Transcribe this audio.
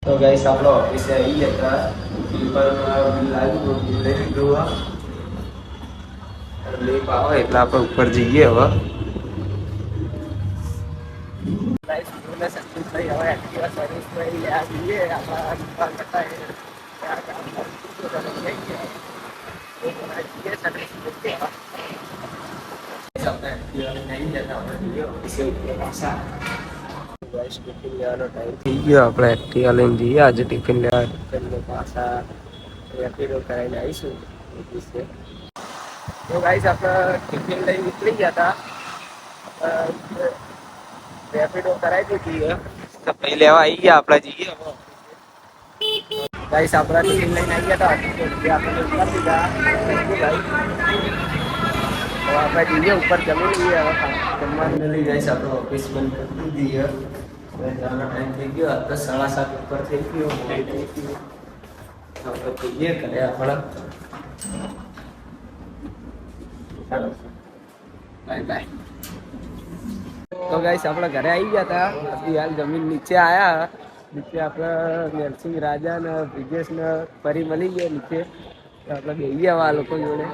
તો ગાઈસ આપણો ઓફિસે આવી ગયા હતા બિલ આવ્યું બિલ લઈ લીધું લીપ આવે એટલે આપણે ઉપર જઈએ હવે ગાઈસ બોલે સક્સેસ થઈ હવે એક્ટિવા સર્વિસ કરી આ જઈએ આપણા દુકાન કરતા ટિફિન લેવાનો ટાઈમ થઈ ગયો આપણે એક્ટિવા લઈને જઈએ આજે ટિફિન લેવા પાછા રેપિડો કરાવીને આવીશું તો ગાઈસ આપણે ટિફિન લઈને નીકળી ગયા હતા રેપિડો કરાવી દીધી તો ભાઈ લેવા આવી ગયા આપણે જઈએ ગાઈસ આપણા ટિફિન લઈને આવી ગયા હતા આપણે ઉતારી દીધા આપણે જઈએ ઉપર જમી લઈએ હવે જમવાનું લઈ ગાઈસ આપણે ઓફિસ બંધ કરી દીધી જવાનો ટાઈમ થઈ ગયો તો 7:30 ઉપર થઈ ગયો આપણે જઈએ ઘરે આપણા ચાલો બાય બાય તો ગાઈસ આપણે ઘરે આવી ગયા હતા અભી હાલ જમીન નીચે આયા નીચે આપણે નરસિંહ રાજા ને બ્રિજેશ ને ફરી મળી ગયા નીચે આપણે બેહીએ આ લોકો જોડે